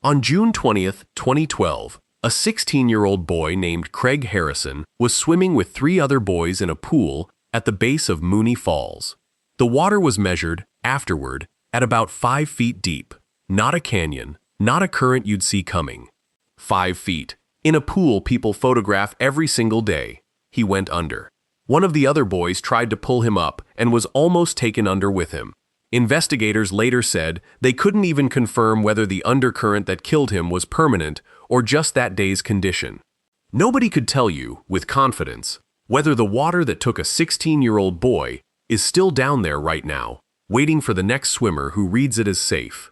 On June 20th, 2012, a 16-year-old boy named Craig Harrison was swimming with 3 other boys in a pool at the base of Mooney Falls. The water was measured, afterward, at about 5 feet deep. Not a canyon, not a current you'd see coming. 5 feet. In a pool people photograph every single day. He went under. One of the other boys tried to pull him up and was almost taken under with him. Investigators later said they couldn't even confirm whether the undercurrent that killed him was permanent or just that day's condition. Nobody could tell you, with confidence, whether the water that took a 16-year-old boy is still down there right now, waiting for the next swimmer who reads it as safe.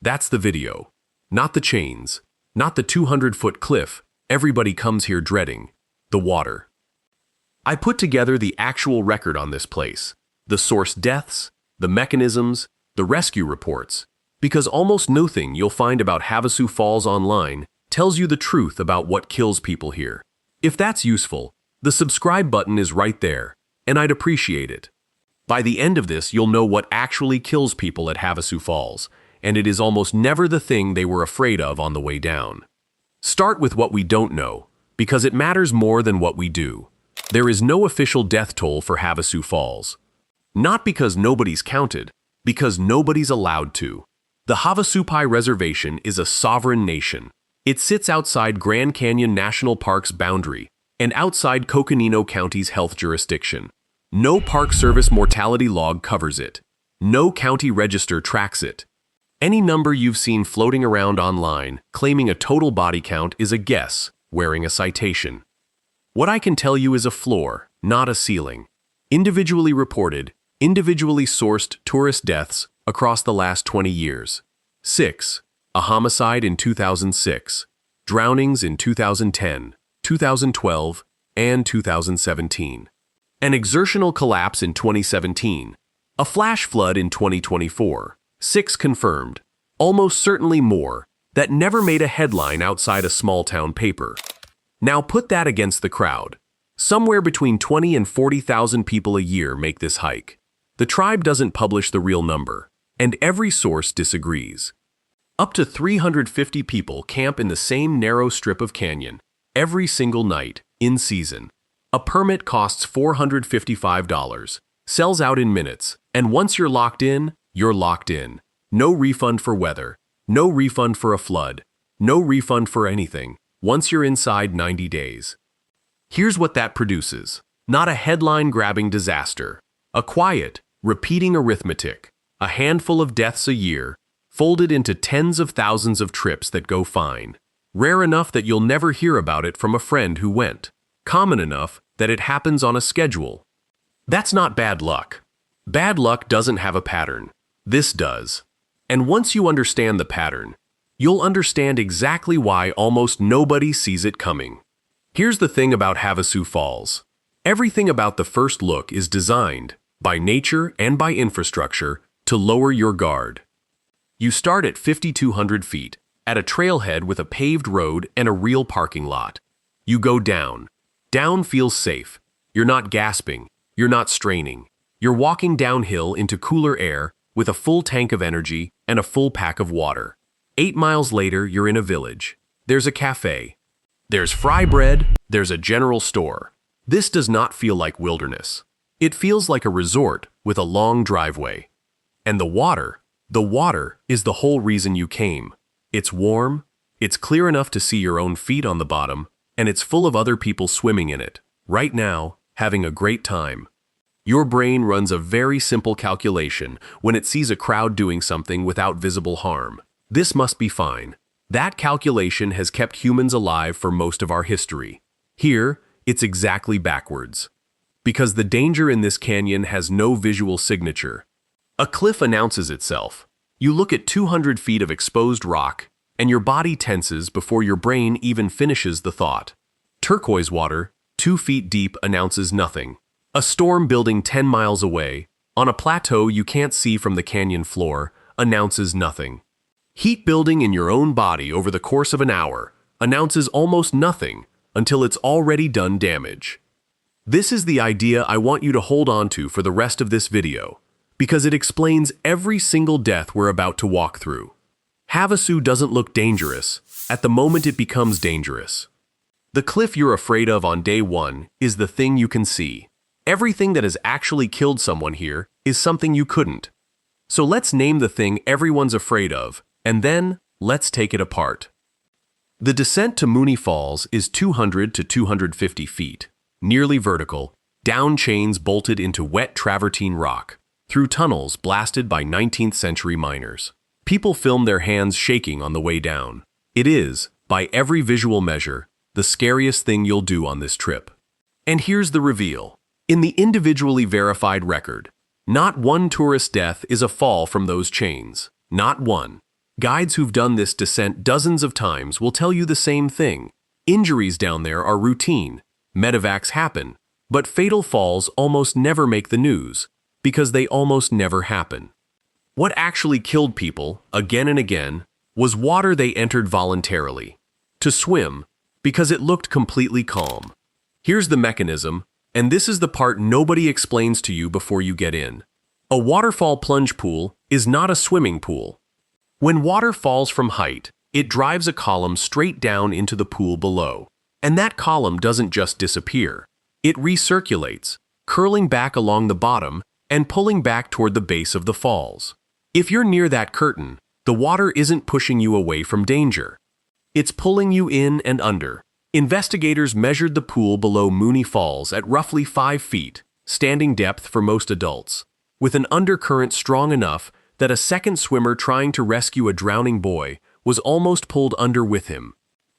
That's the video. Not the chains. Not the 200-foot cliff everybody comes here dreading. The water. I put together the actual record on this place. The source deaths, the mechanisms, the rescue reports, because almost nothing you'll find about Havasu Falls online tells you the truth about what kills people here. If that's useful, the subscribe button is right there, and I'd appreciate it. By the end of this, you'll know what actually kills people at Havasu Falls, and it is almost never the thing they were afraid of on the way down. Start with what we don't know, because it matters more than what we do. There is no official death toll for Havasu Falls. Not because nobody's counted, because nobody's allowed to. The Havasupai Reservation is a sovereign nation. It sits outside Grand Canyon National Park's boundary and outside Coconino County's health jurisdiction. No Park Service mortality log covers it. No county register tracks it. Any number you've seen floating around online claiming a total body count is a guess, wearing a citation. What I can tell you is a floor, not a ceiling. Individually reported, individually sourced tourist deaths across the last 20 years. 6. A homicide in 2006, drownings in 2010, 2012, and 2017. An exertional collapse in 2017, a flash flood in 2024. 6 confirmed, almost certainly more, that never made a headline outside a small-town paper. Now put that against the crowd. Somewhere between 20 and 40,000 people a year make this hike. The tribe doesn't publish the real number, and every source disagrees. Up to 350 people camp in the same narrow strip of canyon, every single night, in season. A permit costs $455, sells out in minutes, and once you're locked in, you're locked in. No refund for weather, no refund for a flood, no refund for anything, once you're inside 90 days. Here's what that produces. Not a headline-grabbing disaster. A quiet, repeating arithmetic. A handful of deaths a year, folded into tens of thousands of trips that go fine. Rare enough that you'll never hear about it from a friend who went. Common enough that it happens on a schedule. That's not bad luck. Bad luck doesn't have a pattern. This does. And once you understand the pattern, you'll understand exactly why almost nobody sees it coming. Here's the thing about Havasu Falls. Everything about the first look is designed, by nature and by infrastructure, to lower your guard. You start at 5,200 feet, at a trailhead with a paved road and a real parking lot. You go down. Down feels safe. You're not gasping. You're not straining. You're walking downhill into cooler air with a full tank of energy and a full pack of water. 8 miles later, you're in a village. There's a cafe. There's fry bread. There's a general store. This does not feel like wilderness. It feels like a resort with a long driveway. And the water is the whole reason you came. It's warm, it's clear enough to see your own feet on the bottom, and it's full of other people swimming in it, right now, having a great time. Your brain runs a very simple calculation when it sees a crowd doing something without visible harm. This must be fine. That calculation has kept humans alive for most of our history. Here, it's exactly backwards. Because the danger in this canyon has no visual signature. A cliff announces itself. You look at 200 feet of exposed rock, and your body tenses before your brain even finishes the thought. Turquoise water, 2 feet deep, announces nothing. A storm building 10 miles away, on a plateau you can't see from the canyon floor, announces nothing. Heat building in your own body over the course of an hour announces almost nothing until it's already done damage. This is the idea I want you to hold on to for the rest of this video, because it explains every single death we're about to walk through. Havasu doesn't look dangerous. At the moment it becomes dangerous. The cliff you're afraid of on day one is the thing you can see. Everything that has actually killed someone here is something you couldn't. So let's name the thing everyone's afraid of, and then let's take it apart. The descent to Mooney Falls is 200 to 250 feet, nearly vertical, down chains bolted into wet travertine rock, through tunnels blasted by 19th century miners. People film their hands shaking on the way down. It is, by every visual measure, the scariest thing you'll do on this trip. And here's the reveal. In the individually verified record, not one tourist death is a fall from those chains. Not one. Guides who've done this descent dozens of times will tell you the same thing. Injuries down there are routine. Medevacs happen. But fatal falls almost never make the news, because they almost never happen. What actually killed people, again and again, was water they entered voluntarily. To swim, because it looked completely calm. Here's the mechanism, and this is the part nobody explains to you before you get in. A waterfall plunge pool is not a swimming pool. When water falls from height, it drives a column straight down into the pool below. And that column doesn't just disappear. It recirculates, curling back along the bottom and pulling back toward the base of the falls. If you're near that curtain, the water isn't pushing you away from danger. It's pulling you in and under. Investigators measured the pool below Mooney Falls at roughly 5 feet, standing depth for most adults, with an undercurrent strong enough that a second swimmer trying to rescue a drowning boy was almost pulled under with him.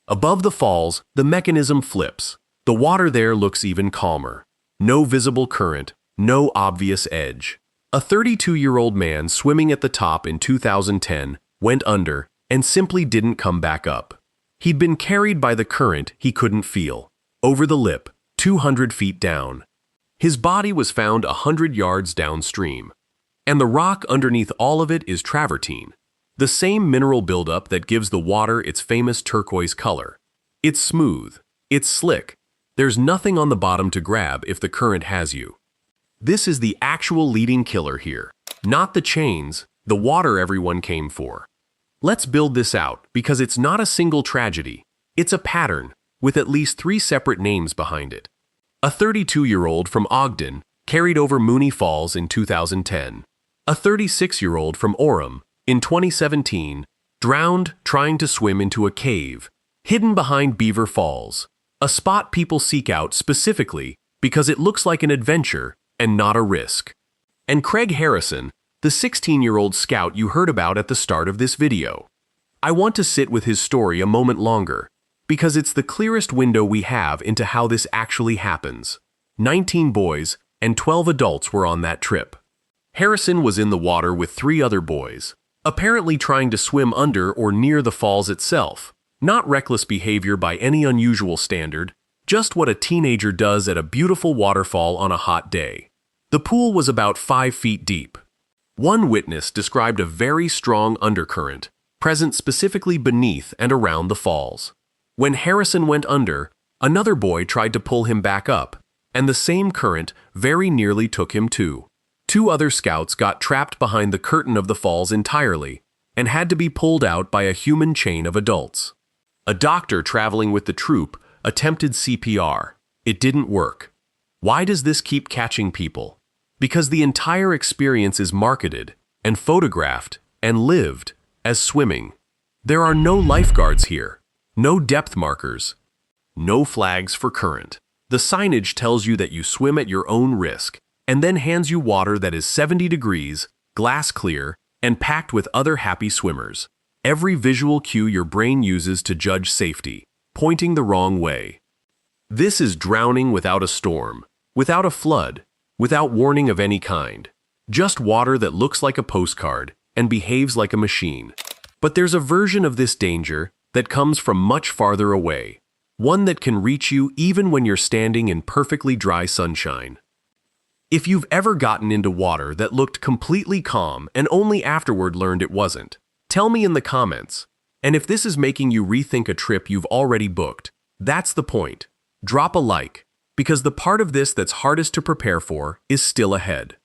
Above the falls, the mechanism flips. The water there looks even calmer. No visible current, no obvious edge. A 32-year-old man swimming at the top in 2010 went under and simply didn't come back up. He'd been carried by the current he couldn't feel, over the lip, 200 feet down. His body was found 100 yards downstream. And the rock underneath all of it is travertine, the same mineral buildup that gives the water its famous turquoise color. It's smooth, it's slick. There's nothing on the bottom to grab if the current has you. This is the actual leading killer here, not the chains, the water everyone came for. Let's build this out because it's not a single tragedy. It's a pattern with at least 3 separate names behind it. A 32-year-old from Ogden carried over Mooney Falls in 2010. A 36-year-old from Orem, in 2017, drowned trying to swim into a cave, hidden behind Beaver Falls, a spot people seek out specifically because it looks like an adventure and not a risk. And Craig Harrison, the 16-year-old scout you heard about at the start of this video. I want to sit with his story a moment longer, because it's the clearest window we have into how this actually happens. 19 boys and 12 adults were on that trip. Harrison was in the water with 3 other boys, apparently trying to swim under or near the falls itself. Not reckless behavior by any unusual standard, just what a teenager does at a beautiful waterfall on a hot day. The pool was about 5 feet deep. One witness described a very strong undercurrent, present specifically beneath and around the falls. When Harrison went under, another boy tried to pull him back up, and the same current very nearly took him too. 2 other scouts got trapped behind the curtain of the falls entirely and had to be pulled out by a human chain of adults. A doctor traveling with the troop attempted CPR. It didn't work. Why does this keep catching people? Because the entire experience is marketed and photographed and lived as swimming. There are no lifeguards here, no depth markers, no flags for current. The signage tells you that you swim at your own risk and then hands you water that is 70 degrees, glass clear, and packed with other happy swimmers. Every visual cue your brain uses to judge safety, pointing the wrong way. This is drowning without a storm, without a flood, without warning of any kind. Just water that looks like a postcard and behaves like a machine. But there's a version of this danger that comes from much farther away, one that can reach you even when you're standing in perfectly dry sunshine. If you've ever gotten into water that looked completely calm and only afterward learned it wasn't, tell me in the comments. And if this is making you rethink a trip you've already booked, that's the point. Drop a like, because the part of this that's hardest to prepare for is still ahead.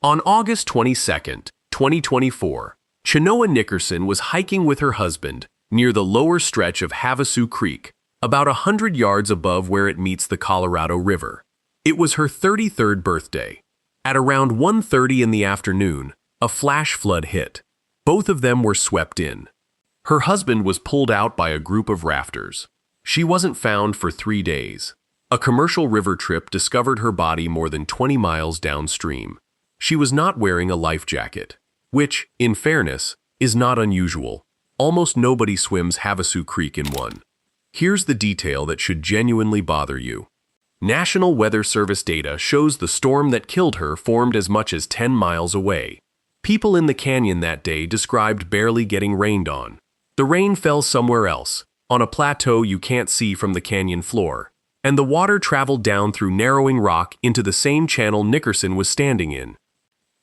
On August 22nd, 2024, Chenoa Nickerson was hiking with her husband near the lower stretch of Havasu Creek, about 100 yards above where it meets the Colorado River. It was her 33rd birthday. At around 1:30 in the afternoon, a flash flood hit. Both of them were swept in. Her husband was pulled out by a group of rafters. She wasn't found for 3 days. A commercial river trip discovered her body more than 20 miles downstream. She was not wearing a life jacket, which, in fairness, is not unusual. Almost nobody swims Havasu Creek in one. Here's the detail that should genuinely bother you. National Weather Service data shows the storm that killed her formed as much as 10 miles away. People in the canyon that day described barely getting rained on. The rain fell somewhere else, on a plateau you can't see from the canyon floor, and the water traveled down through narrowing rock into the same channel Nickerson was standing in.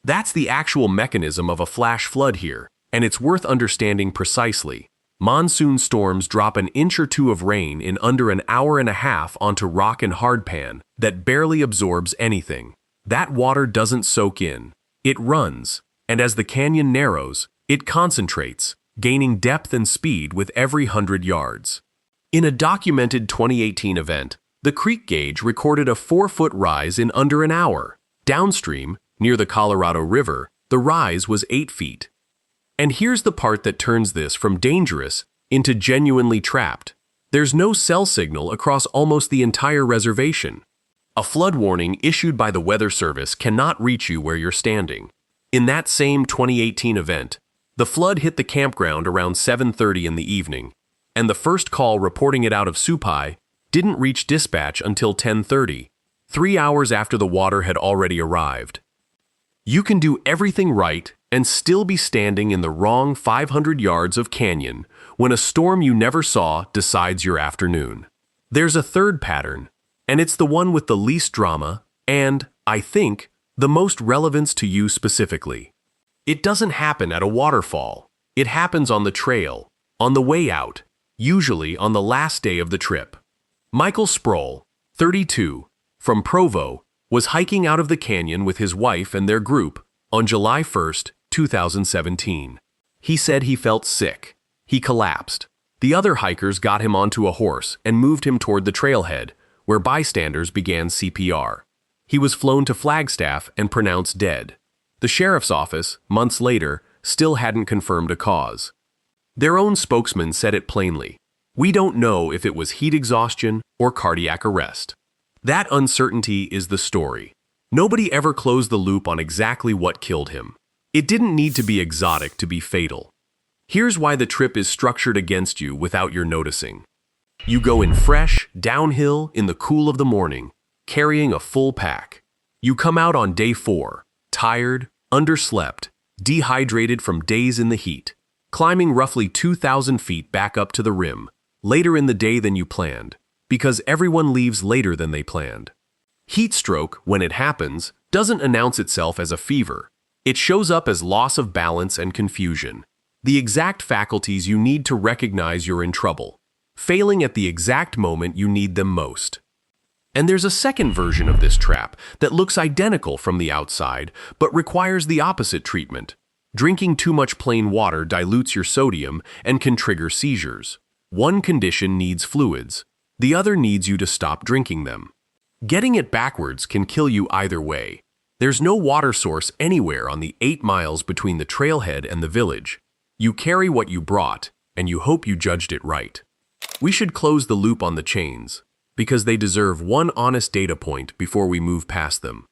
That's the actual mechanism of a flash flood here, and it's worth understanding precisely. Monsoon storms drop an inch or two of rain in under an hour and a half onto rock and hardpan that barely absorbs anything. That water doesn't soak in. It runs, and as the canyon narrows, it concentrates, gaining depth and speed with every 100 yards. In a documented 2018 event, the creek gauge recorded a 4-foot rise in under an hour. Downstream, near the Colorado River, the rise was 8 feet. And here's the part that turns this from dangerous into genuinely trapped. There's no cell signal across almost the entire reservation. A flood warning issued by the Weather Service cannot reach you where you're standing. In that same 2018 event, the flood hit the campground around 7:30 in the evening, and the first call reporting it out of Supai didn't reach dispatch until 10:30, 3 hours after the water had already arrived. You can do everything right and still be standing in the wrong 500 yards of canyon when a storm you never saw decides your afternoon. There's a third pattern, and it's the one with the least drama and, I think, the most relevance to you specifically. It doesn't happen at a waterfall. It happens on the trail, on the way out, usually on the last day of the trip. Michael Sproul, 32, from Provo, was hiking out of the canyon with his wife and their group on July 1st, 2017. He said he felt sick. He collapsed. The other hikers got him onto a horse and moved him toward the trailhead, where bystanders began CPR. He was flown to Flagstaff and pronounced dead. The sheriff's office, months later, still hadn't confirmed a cause. Their own spokesman said it plainly. We don't know if it was heat exhaustion or cardiac arrest. That uncertainty is the story. Nobody ever closed the loop on exactly what killed him. It didn't need to be exotic to be fatal. Here's why the trip is structured against you without your noticing. You go in fresh, downhill, in the cool of the morning, carrying a full pack. You come out on day 4, tired, underslept, dehydrated from days in the heat, climbing roughly 2,000 feet back up to the rim, later in the day than you planned, because everyone leaves later than they planned. Heat stroke, when it happens, doesn't announce itself as a fever. It shows up as loss of balance and confusion, the exact faculties you need to recognize you're in trouble, failing at the exact moment you need them most. And there's a second version of this trap that looks identical from the outside, but requires the opposite treatment. Drinking too much plain water dilutes your sodium and can trigger seizures. One condition needs fluids. The other needs you to stop drinking them. Getting it backwards can kill you either way. There's no water source anywhere on the 8 miles between the trailhead and the village. You carry what you brought, and you hope you judged it right. We should close the loop on the chains, because they deserve one honest data point before we move past them.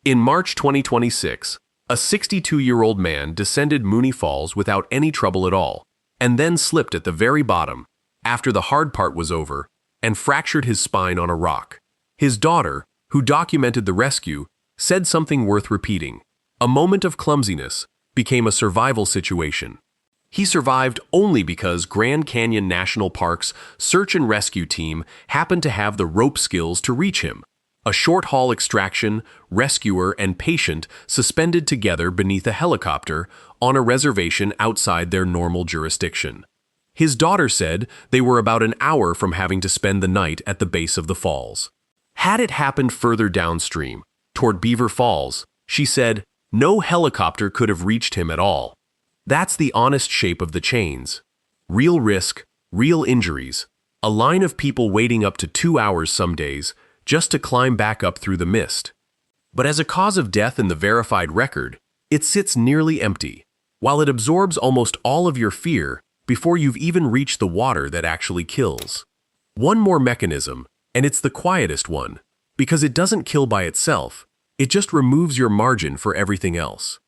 In March 2026, a 62-year-old man descended Mooney Falls without any trouble at all, and then slipped at the very bottom, after the hard part was over, and fractured his spine on a rock. His daughter, who documented the rescue, said something worth repeating. A moment of clumsiness became a survival situation. He survived only because Grand Canyon National Park's search and rescue team happened to have the rope skills to reach him. A short-haul extraction, rescuer, and patient suspended together beneath a helicopter on a reservation outside their normal jurisdiction. His daughter said they were about an hour from having to spend the night at the base of the falls. Had it happened further downstream, toward Beaver Falls, she said, no helicopter could have reached him at all. That's the honest shape of the chains. Real risk, real injuries, a line of people waiting up to 2 hours some days just to climb back up through the mist. But as a cause of death in the verified record, it sits nearly empty, while it absorbs almost all of your fear before you've even reached the water that actually kills. One more mechanism, and it's the quietest one, because it doesn't kill by itself, it just removes your margin for everything else.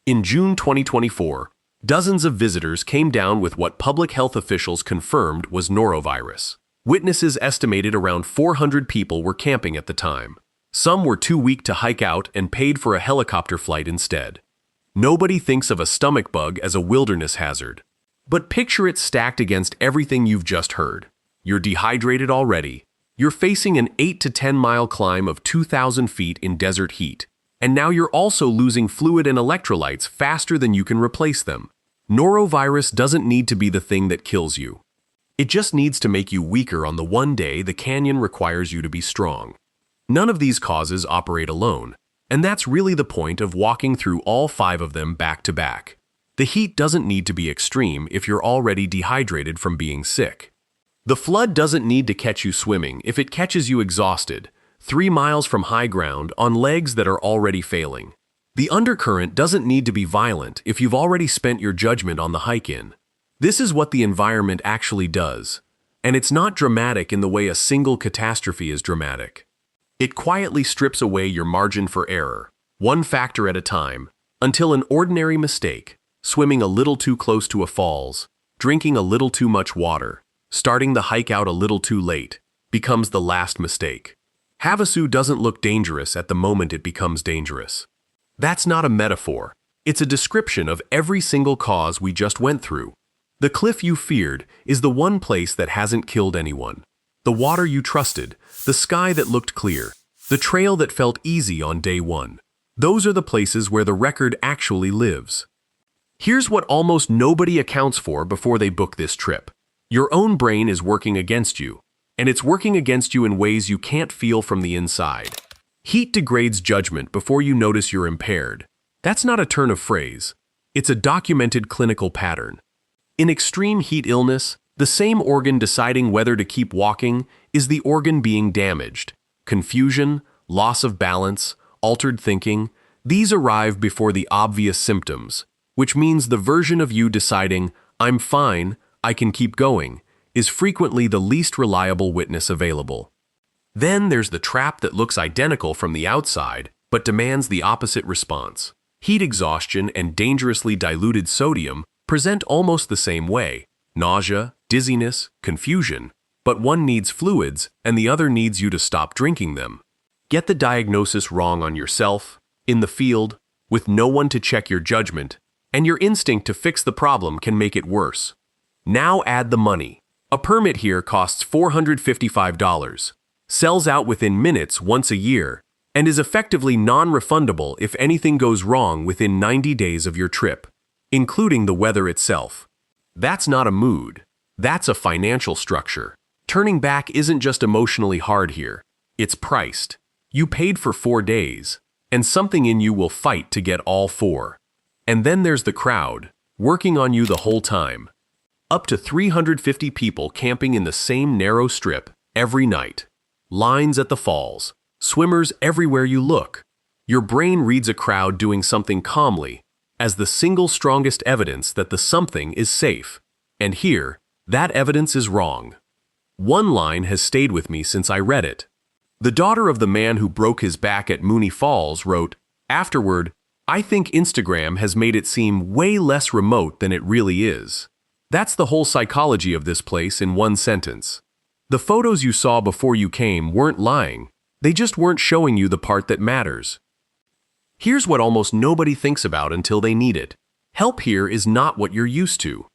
In June 2024, dozens of visitors came down with what public health officials confirmed was norovirus. Witnesses estimated around 400 people were camping at the time. Some were too weak to hike out and paid for a helicopter flight instead. Nobody thinks of a stomach bug as a wilderness hazard. But picture it stacked against everything you've just heard. You're dehydrated already. You're facing an 8 to 10 mile climb of 2,000 feet in desert heat. And now you're also losing fluid and electrolytes faster than you can replace them. Norovirus doesn't need to be the thing that kills you. It just needs to make you weaker on the one day the canyon requires you to be strong. None of these causes operate alone, and that's really the point of walking through all 5 of them back to back. The heat doesn't need to be extreme if you're already dehydrated from being sick. The flood doesn't need to catch you swimming if it catches you exhausted, 3 miles from high ground on legs that are already failing. The undercurrent doesn't need to be violent if you've already spent your judgment on the hike in. This is what the environment actually does, and it's not dramatic in the way a single catastrophe is dramatic. It quietly strips away your margin for error, one factor at a time, until an ordinary mistake, swimming a little too close to a falls, drinking a little too much water, starting the hike out a little too late, becomes the last mistake. Havasu doesn't look dangerous at the moment it becomes dangerous. That's not a metaphor. It's a description of every single cause we just went through. The cliff you feared is the one place that hasn't killed anyone. The water you trusted, the sky that looked clear, the trail that felt easy on day one. Those are the places where the record actually lives. Here's what almost nobody accounts for before they book this trip. Your own brain is working against you, and it's working against you in ways you can't feel from the inside. Heat degrades judgment before you notice you're impaired. That's not a turn of phrase. It's a documented clinical pattern. In extreme heat illness, the same organ deciding whether to keep walking is the organ being damaged. Confusion, loss of balance, altered thinking, these arrive before the obvious symptoms, which means the version of you deciding, "I'm fine, I can keep going," is frequently the least reliable witness available. Then there's the trap that looks identical from the outside, but demands the opposite response. Heat exhaustion and dangerously diluted sodium present almost the same way: nausea, dizziness, confusion, but one needs fluids and the other needs you to stop drinking them. Get the diagnosis wrong on yourself, in the field, with no one to check your judgment, and your instinct to fix the problem can make it worse. Now add the money. A permit here costs $455, sells out within minutes once a year, and is effectively non-refundable if anything goes wrong within 90 days of your trip, including the weather itself. That's not a mood. That's a financial structure. Turning back isn't just emotionally hard here. It's priced. You paid for 4 days, and something in you will fight to get all 4. And then there's the crowd, working on you the whole time. Up to 350 people camping in the same narrow strip every night. Lines at the falls. Swimmers everywhere you look. Your brain reads a crowd doing something calmly as the single strongest evidence that the something is safe. And here, that evidence is wrong. One line has stayed with me since I read it. The daughter of the man who broke his back at Mooney Falls wrote, afterward, "I think Instagram has made it seem way less remote than it really is." That's the whole psychology of this place in one sentence. The photos you saw before you came weren't lying. They just weren't showing you the part that matters. Here's what almost nobody thinks about until they need it. Help here is not what you're used to.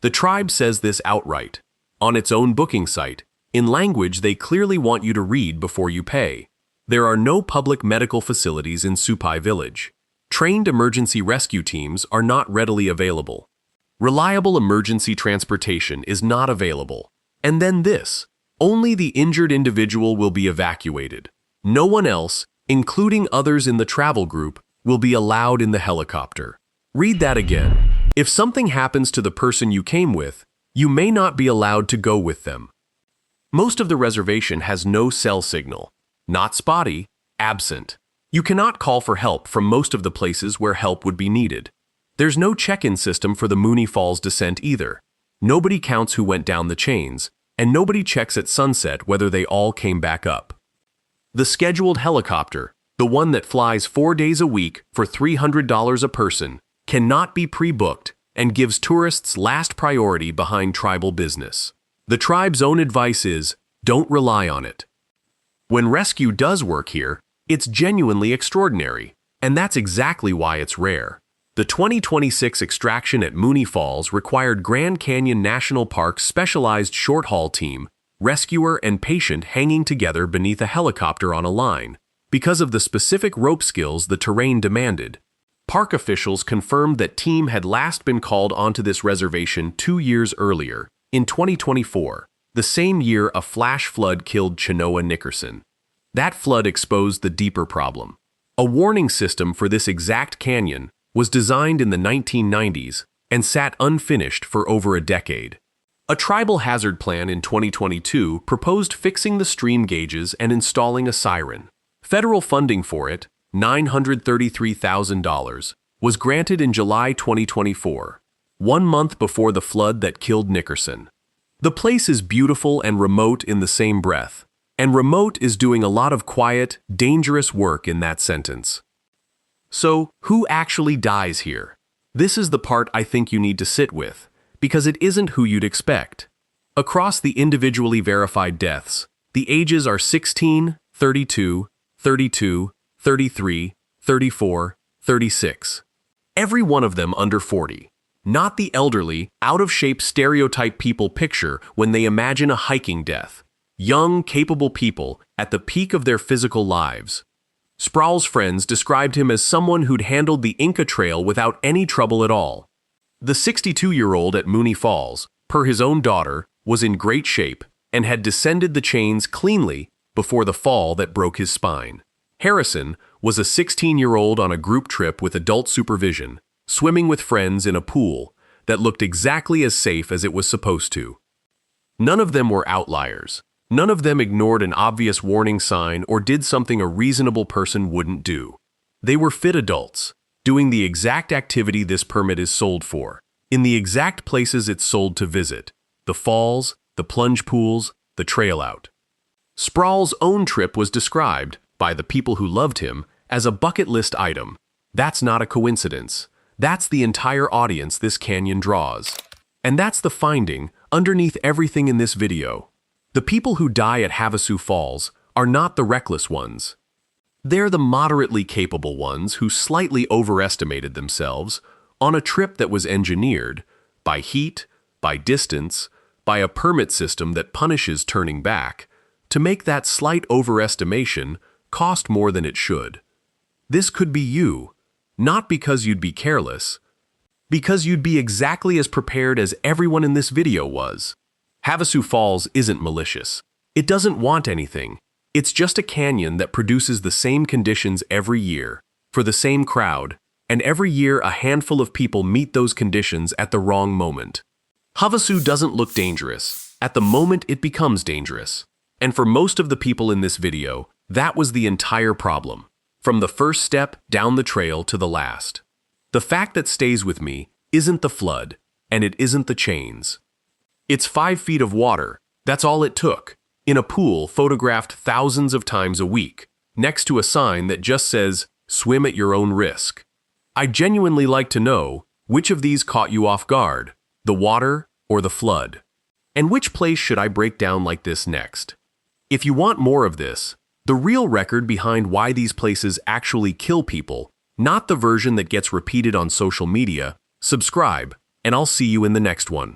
The tribe says this outright. On its own booking site, in language they clearly want you to read before you pay. There are no public medical facilities in Supai village. Trained emergency rescue teams are not readily available. Reliable emergency transportation is not available. And then this, only the injured individual will be evacuated. No one else, including others in the travel group, will be allowed in the helicopter. Read that again. If something happens to the person you came with, you may not be allowed to go with them. Most of the reservation has no cell signal. Not spotty, absent. You cannot call for help from most of the places where help would be needed. There's no check-in system for the Mooney Falls descent either. Nobody counts who went down the chains, and nobody checks at sunset whether they all came back up. The scheduled helicopter, the one that flies 4 days a week for $300 a person, cannot be pre-booked and gives tourists last priority behind tribal business. The tribe's own advice is, don't rely on it. When rescue does work here, it's genuinely extraordinary, and that's exactly why it's rare. The 2026 extraction at Mooney Falls required Grand Canyon National Park's specialized short-haul team, rescuer and patient hanging together beneath a helicopter on a line, because of the specific rope skills the terrain demanded. Park officials confirmed that team had last been called onto this reservation 2 years earlier, in 2024, the same year a flash flood killed Chenoa Nickerson. That flood exposed the deeper problem. A warning system for this exact canyon was designed in the 1990s and sat unfinished for over a decade. A tribal hazard plan in 2022 proposed fixing the stream gauges and installing a siren. Federal funding for it, $933,000, was granted in July 2024, 1 month before the flood that killed Nickerson. The place is beautiful and remote in the same breath, and remote is doing a lot of quiet, dangerous work in that sentence. So, who actually dies here? This is the part I think you need to sit with, because it isn't who you'd expect. Across the individually verified deaths, the ages are 16, 32, 32, 33, 34, 36. Every one of them under 40. Not the elderly, out-of-shape stereotype people picture when they imagine a hiking death. Young, capable people at the peak of their physical lives. Sproul's friends described him as someone who'd handled the Inca Trail without any trouble at all. The 62-year-old at Mooney Falls, per his own daughter, was in great shape and had descended the chains cleanly before the fall that broke his spine. Harrison was a 16-year-old on a group trip with adult supervision, swimming with friends in a pool that looked exactly as safe as it was supposed to. None of them were outliers. None of them ignored an obvious warning sign or did something a reasonable person wouldn't do. They were fit adults, doing the exact activity this permit is sold for, in the exact places it's sold to visit: the falls, the plunge pools, the trail out. Sproul's own trip was described, by the people who loved him, as a bucket list item. That's not a coincidence. That's the entire audience this canyon draws. And that's the finding underneath everything in this video. The people who die at Havasu Falls are not the reckless ones. They're the moderately capable ones who slightly overestimated themselves on a trip that was engineered by heat, by distance, by a permit system that punishes turning back, to make that slight overestimation cost more than it should. This could be you, not because you'd be careless, because you'd be exactly as prepared as everyone in this video was. Havasu Falls isn't malicious. It doesn't want anything. It's just a canyon that produces the same conditions every year, for the same crowd, and every year a handful of people meet those conditions at the wrong moment. Havasu doesn't look dangerous. At the moment it becomes dangerous. And for most of the people in this video, that was the entire problem, from the first step down the trail to the last. The fact that stays with me isn't the flood, and it isn't the chains. It's 5 feet of water, that's all it took, in a pool photographed thousands of times a week, next to a sign that just says, "Swim at your own risk." I'd genuinely like to know, which of these caught you off guard, the water or the flood? And which place should I break down like this next? If you want more of this, the real record behind why these places actually kill people, not the version that gets repeated on social media, subscribe, and I'll see you in the next one.